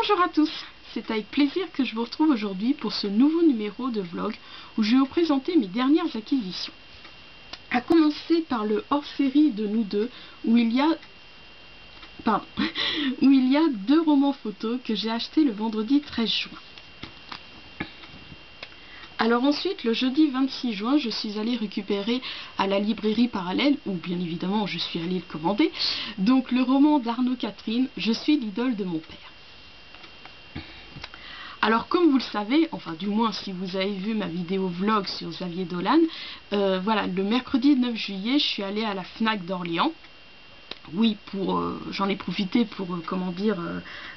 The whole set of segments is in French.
Bonjour à tous, c'est avec plaisir que je vous retrouve aujourd'hui pour ce nouveau numéro de vlog où je vais vous présenter mes dernières acquisitions. À commencer par le hors-série de nous deux où il y a deux romans photos que j'ai achetés le vendredi 13 juin. Alors ensuite, le jeudi 26 juin, je suis allée récupérer à la librairie Parallèle, où bien évidemment je suis allée le commander, donc le roman d'Arnaud Catherine, Je suis l'idole de mon père. Alors comme vous le savez, enfin du moins si vous avez vu ma vidéo vlog sur Xavier Dolan, voilà, le mercredi 9 juillet, je suis allée à la FNAC d'Orléans. Oui, j'en ai profité pour,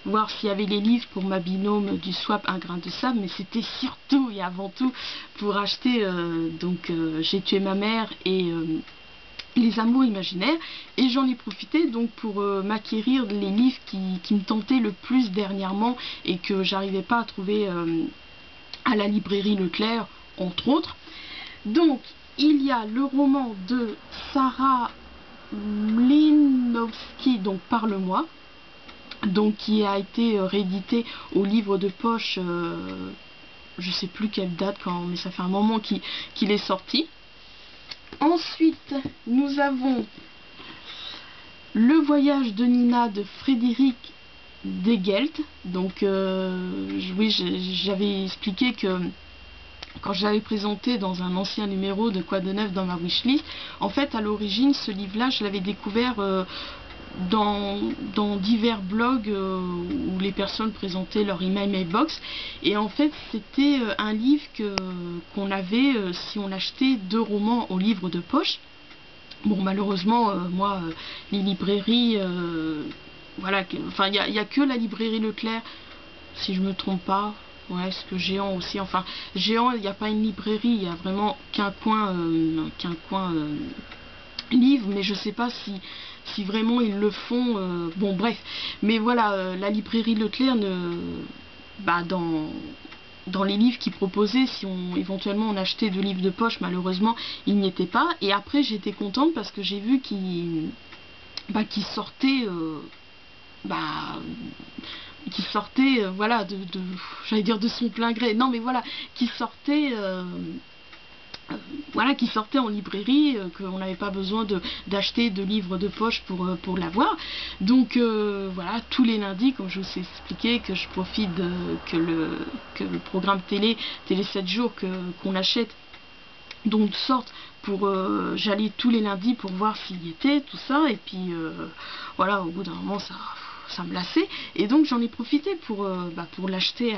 voir s'il y avait les livres pour ma binôme du swap Un grain de sable, mais c'était surtout et avant tout pour acheter, J'ai tué ma mère et Les amours imaginaires, et j'en ai profité donc pour m'acquérir les livres qui me tentaient le plus dernièrement et que j'arrivais pas à trouver à la librairie Leclerc, entre autres. Donc, il y a le roman de Sarah Mlynowski, donc Parle-moi, donc qui a été réédité au livre de poche, je sais plus quelle date mais ça fait un moment qu'il est sorti. Ensuite, nous avons Le voyage de Nina de Frédéric Degelt. Donc, oui, j'avais expliqué que quand j'avais présenté dans un ancien numéro de Quoi de neuf dans ma wishlist, en fait, à l'origine, ce livre-là, je l'avais découvert dans divers blogs où les personnes présentaient leur email mailbox, et en fait c'était un livre qu'on avait si on achetait 2 romans au livre de poche. Bon, malheureusement moi les librairies voilà, enfin il y a que la librairie Leclerc si je me trompe pas. Ouais, ce que Géant aussi, enfin Géant il n'y a pas une librairie, il y a vraiment qu'un coin livre, mais je sais pas si vraiment ils le font, bon bref, mais voilà, la librairie Leclerc dans les livres qu'ils proposaient, si éventuellement on achetait 2 livres de poche, malheureusement il n'y était pas. Et après j'étais contente parce que j'ai vu qu'il sortait voilà, j'allais dire de son plein gré, non mais voilà, qui sortait voilà, qui sortait en librairie, qu'on n'avait pas besoin d'acheter 2 livres de poche pour l'avoir. Donc voilà, tous les lundis, comme je vous ai expliqué, que je profite que le programme télé 7 jours qu'on achète donc sorte, pour j'allais tous les lundis pour voir s'il y était, tout ça, et puis voilà, au bout d'un moment ça me lassait, et donc j'en ai profité pour l'acheter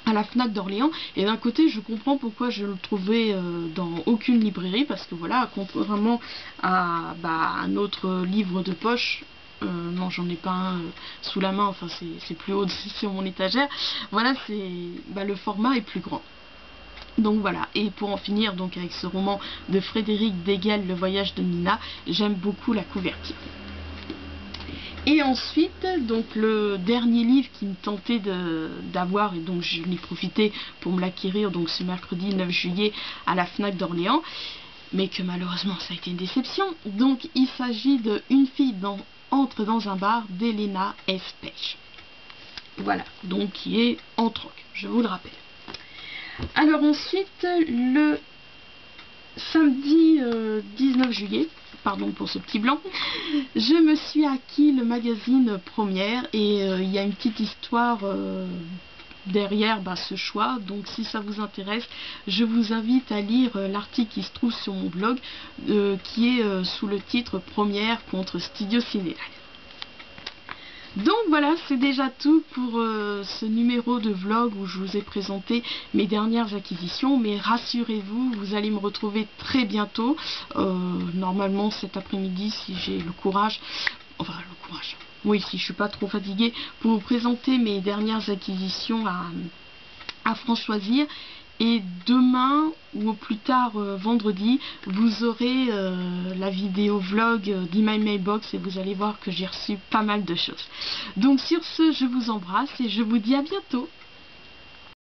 à la FNAC d'Orléans. Et d'un côté je comprends pourquoi je le trouvais dans aucune librairie, parce que voilà, contrairement à un autre livre de poche, non, j'en ai pas un sous la main, enfin c'est plus haut sur mon étagère, voilà, le format est plus grand. Donc voilà, et pour en finir donc avec ce roman de Frédéric Degelt, Le voyage de Nina, j'aime beaucoup la couverture. Et ensuite, donc le dernier livre qui me tentait d'avoir, et donc je l'ai profité pour me l'acquérir donc ce mercredi 9 juillet à la FNAC d'Orléans, mais que malheureusement ça a été une déception. Donc il s'agit de Une fille entre dans un bar d'Elena S. Page. Voilà, donc qui est en troc, je vous le rappelle. Alors ensuite, le samedi 19 juillet, pardon pour ce petit blanc, je me suis acquis le magazine Première, et il y a une petite histoire derrière ce choix. Donc si ça vous intéresse, je vous invite à lire l'article qui se trouve sur mon blog, qui est sous le titre Première contre Studio Cinéaste. Donc voilà, c'est déjà tout pour ce numéro de vlog où je vous ai présenté mes dernières acquisitions, mais rassurez-vous, vous allez me retrouver très bientôt, normalement cet après-midi si j'ai le courage, oui, si je suis pas trop fatiguée, pour vous présenter mes dernières acquisitions à Franchoisir. Et demain, ou au plus tard vendredi, vous aurez la vidéo vlog d'Email Mailbox, et vous allez voir que j'ai reçu pas mal de choses. Donc sur ce, je vous embrasse et je vous dis à bientôt.